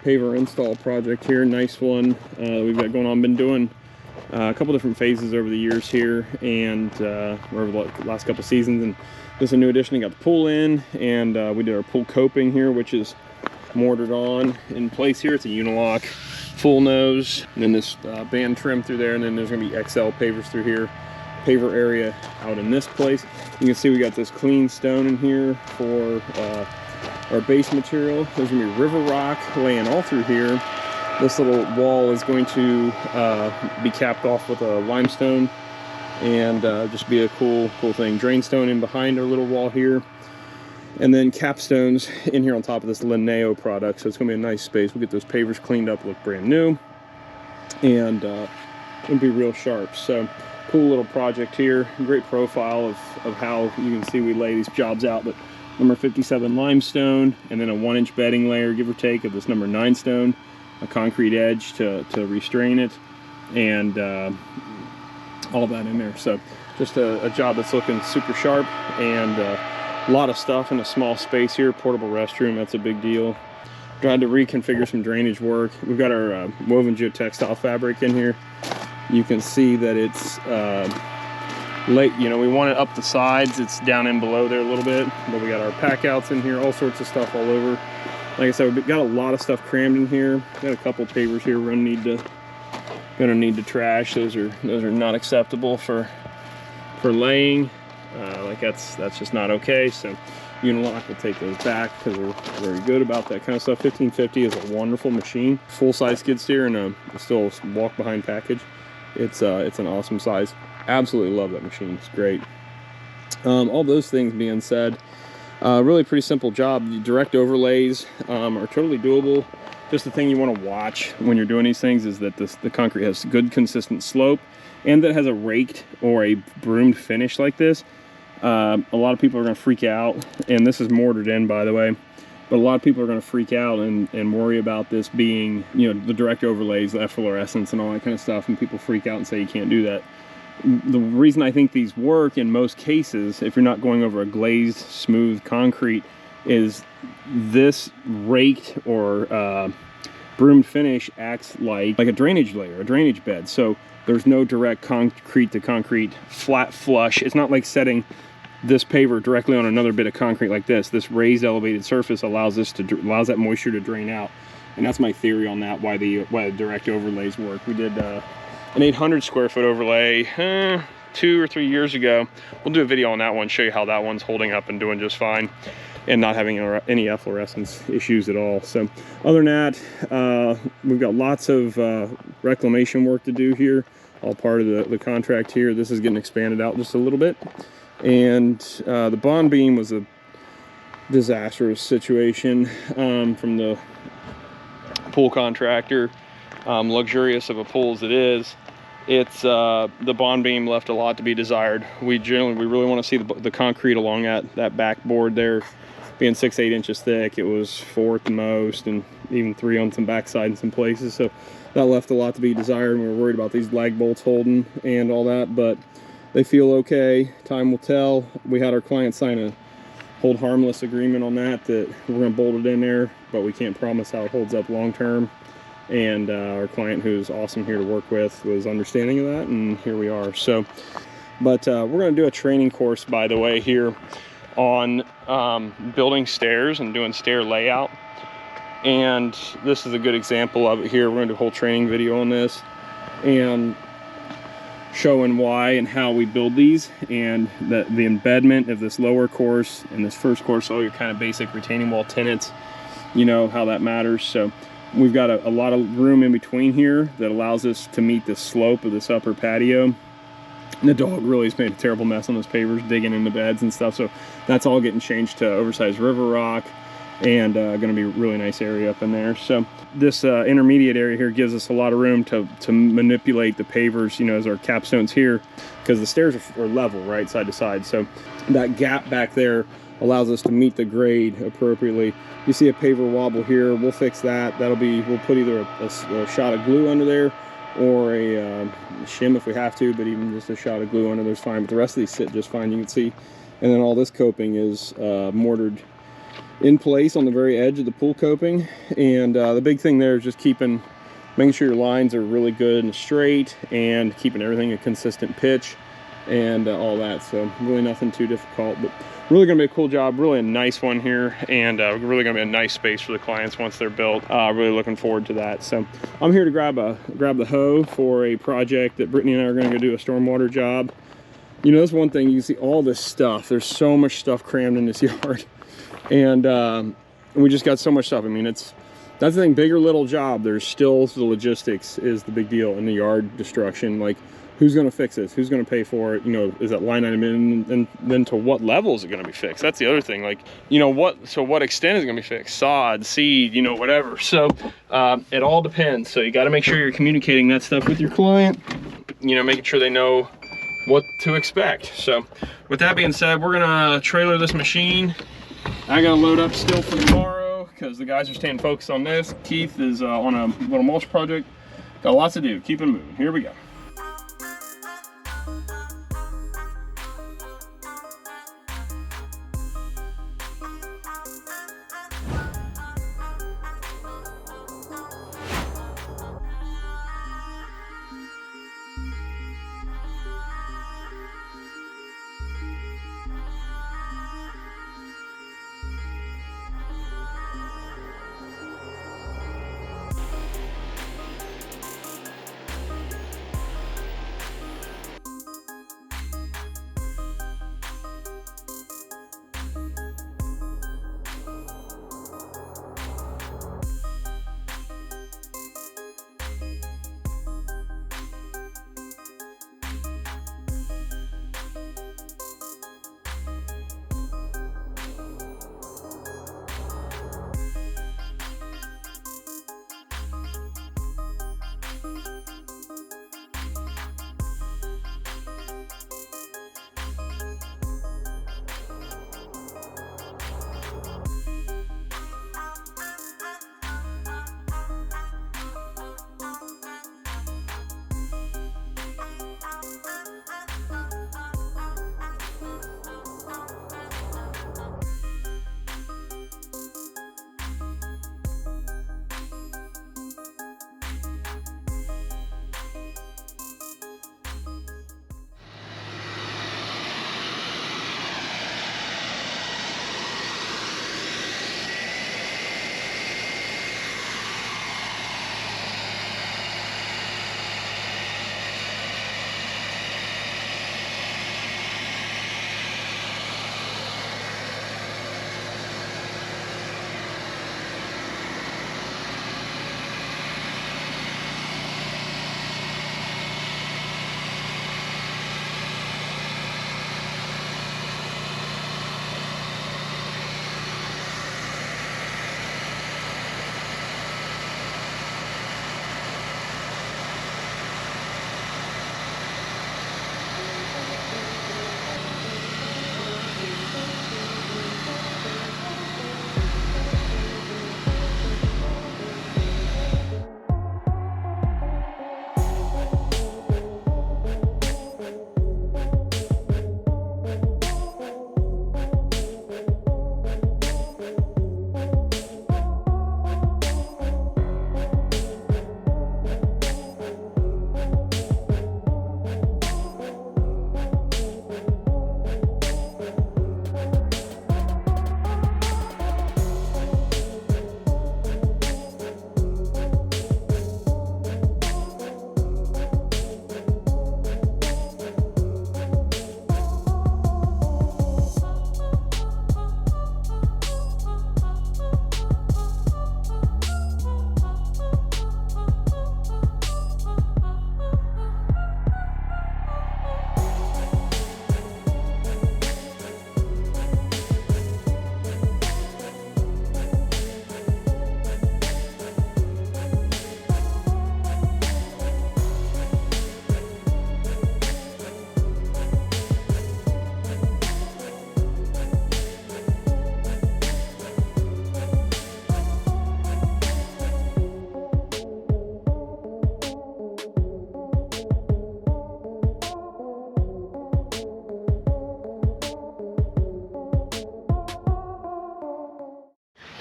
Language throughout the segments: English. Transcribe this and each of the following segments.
paver install project here. Nice one we've got going on. Been doing a couple different phases over the years here, and over the last couple seasons. And this is a new addition. We got the pool in, and we did our pool coping here, which is mortared on in place here. It's a unilock full nose, and then this band trim through there, and then there's going to be XL pavers through here. Paver area out in this place. You can see we got this clean stone in here for our base material. There's going to be river rock laying all through here. This little wall is going to be capped off with a limestone, and just be a cool thing. Drain stone in behind our little wall here, and then capstones in here on top of this Linneo product. So it's going to be a nice space. We'll get those pavers cleaned up, look brand new, and it'll be real sharp. So cool little project here. Great profile of how you can see we lay these jobs out. But number 57 limestone, and then a 1-inch bedding layer, give or take, of this number 9 stone, a concrete edge to restrain it, and all that in there. So just a job that's looking super sharp, and a lot of stuff in a small space here. Portable restroom, that's a big deal. Tried to reconfigure some drainage work. We've got our woven geotextile fabric in here. You can see that it's late, you know, we want it up the sides. It's down in below there a little bit, but we got our pack outs in here, all sorts of stuff all over. Like I said, we've got a lot of stuff crammed in here. Got a couple pavers here we're gonna need to trash. Those are not acceptable for laying. Like that's just not okay. So Unilock will take those back because we're very good about that kind of stuff. 1550 is a wonderful machine. Full-size skid steer and a still walk-behind package. It's an awesome size. Absolutely love that machine. It's great. All those things being said, really pretty simple job. The direct overlays are totally doable. Just the thing you want to watch when you're doing these things is that the concrete has good consistent slope, and that it has a raked or a broomed finish like this. A lot of people are going to freak out, and this is mortared in, by the way, but a lot of people are going to freak out and worry about this being, you know, the direct overlays, the efflorescence and all that kind of stuff, and people freak out and say you can't do that. The reason I think these work in most cases, if you're not going over a glazed, smooth concrete, is this raked or broomed finish acts like a drainage layer, a drainage bed. So there's no direct concrete to concrete flat flush. It's not like setting this paver directly on another bit of concrete like this. This raised elevated surface allows that moisture to drain out, and that's my theory on that, why the direct overlays work. We did an 800 square foot overlay 2 or 3 years ago. We'll do a video on that one, show you how that one's holding up and doing just fine, and not having any efflorescence issues at all. So other than that, we've got lots of reclamation work to do here, all part of the contract here. This is getting expanded out just a little bit. And the bond beam was a disastrous situation from the pool contractor. Luxurious of a pool as it is, it's the bond beam left a lot to be desired. We really want to see the concrete along that backboard there being 6-8 inches thick. It was 4 at the most, and even 3 on some backside in some places. So that left a lot to be desired, and we were worried about these lag bolts holding and all that, but they feel okay. Time will tell. We had our client sign a hold harmless agreement on that we're going to bolt it in there, but we can't promise how it holds up long term. And our client, who's awesome here to work with, was understanding of that, and here we are. So, but we're going to do a training course, by the way, here on building stairs and doing stair layout. And this is a good example of it here. We're going to do a whole training video on this, and showing why and how we build these, and the embedment of this lower course and this first course, all your kind of basic retaining wall tenets, you know, how that matters. So we've got a lot of room in between here that allows us to meet the slope of this upper patio. And the dog really has made a terrible mess on those pavers, digging into beds and stuff. So that's all getting changed to oversized river rock, and going to be a really nice area up in there. So this intermediate area here gives us a lot of room to manipulate the pavers, you know, as our capstones here, because the stairs are level, right, side to side. So that gap back there allows us to meet the grade appropriately. You see a paver wobble here, we'll fix that. We'll put either a shot of glue under there, or a shim if we have to, but even just a shot of glue under there's fine. But the rest of these sit just fine, you can see. And then all this coping is mortared in place on the very edge of the pool coping. And the big thing there is just making sure your lines are really good and straight, and keeping everything a consistent pitch and all that. So really nothing too difficult, but really gonna be a cool job, really a nice one here, and really gonna be a nice space for the clients once they're built. Really looking forward to that. So I'm here to grab the hoe for a project that Brittany and I are gonna go do a stormwater job. You know, that's one thing, you see all this stuff. There's so much stuff crammed in this yard, and we just got so much stuff. I mean, that's the thing, big or little job, there's still the logistics is the big deal in the yard destruction. Like, who's going to fix this? Who's going to pay for it? You know, is that line item in? And then to what level is it going to be fixed? That's the other thing. Like, you know, what extent is it going to be fixed? Sod, seed, you know, whatever. So it all depends. So you got to make sure you're communicating that stuff with your client, you know, making sure they know what to expect. So with that being said, we're going to trailer this machine. I got to load up still for tomorrow because the guys are staying focused on this. Keith is on a little mulch project. Got lots to do. Keep it moving. Here we go.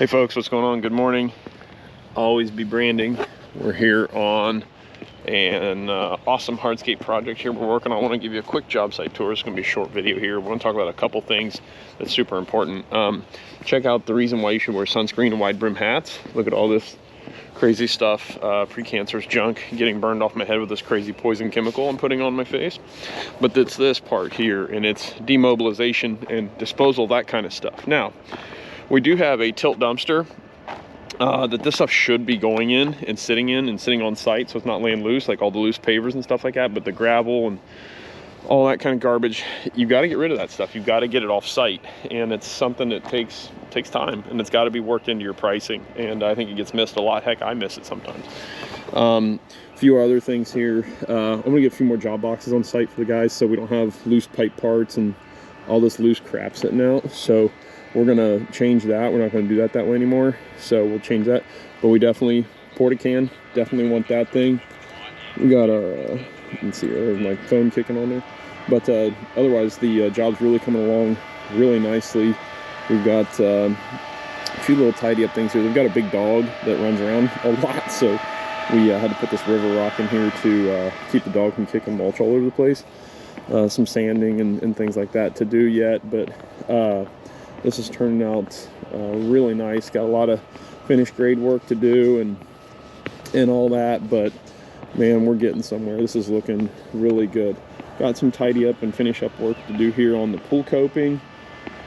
Hey folks, what's going on? Good morning. Always be branding. We're here on an awesome hardscape project here we're working on. I want to give you a quick job site tour. It's going to be a short video here. We want to talk about a couple things that's super important. Check out the reason why you should wear sunscreen and wide brim hats. Look at all this crazy stuff, precancerous junk getting burned off my head with this crazy poison chemical I'm putting on my face. But it's this part here, and it's demobilization and disposal, that kind of stuff. Now, we do have a tilt dumpster that this stuff should be going in and sitting on site, so it's not laying loose like all the loose pavers and stuff like that. But the gravel and all that kind of garbage, you got to get rid of that stuff. You've got to get it off site, and it's something that takes time, and it's got to be worked into your pricing, and I think it gets missed a lot. Heck, I miss it sometimes. A few other things here. I'm gonna get a few more job boxes on site for the guys so we don't have loose pipe parts and all this loose crap sitting out. So we're gonna change that. We're not gonna do that way anymore, so we'll change that. But we definitely porta-can, definitely want that thing. We got our you can see there's my phone kicking on there. But otherwise the job's really coming along really nicely. We've got a few little tidy up things here. They've got a big dog that runs around a lot, so we had to put this river rock in here to keep the dog from kicking mulch all over the place. Some sanding and things like that to do yet, but this is turning out really nice. Got a lot of finished grade work to do and all that, but man, we're getting somewhere. This is looking really good. Got some tidy up and finish up work to do here on the pool coping.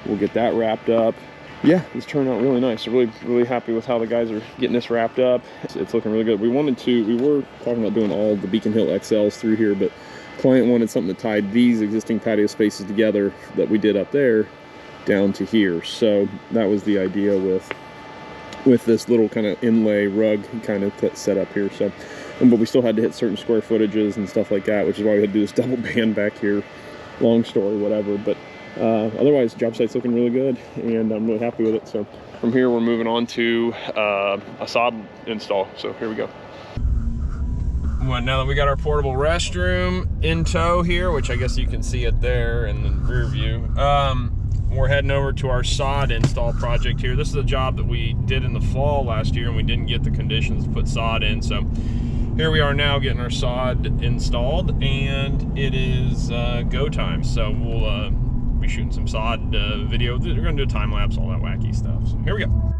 We'll get that wrapped up. Yeah, it's turned out really nice. Really happy with how the guys are getting this wrapped up. It's looking really good. We were talking about doing all the Beacon Hill XLs through here, but client wanted something to tie these existing patio spaces together that we did up there down to here. So that was the idea with this little kind of inlay rug kind of set up here. So, but we still had to hit certain square footages and stuff like that, which is why we had to do this double band back here. Long story, whatever. But otherwise, job site's looking really good, and I'm really happy with it. So from here, we're moving on to a sod install. So here we go. Well, now that we got our portable restroom in tow here, which I guess you can see it there in the rear view, we're heading over to our sod install project here. This is a job that we did in the fall last year, and we didn't get the conditions to put sod in. So here we are now getting our sod installed, and it is go time. So we'll be shooting some sod video. We're gonna do a time lapse, all that wacky stuff. So here we go.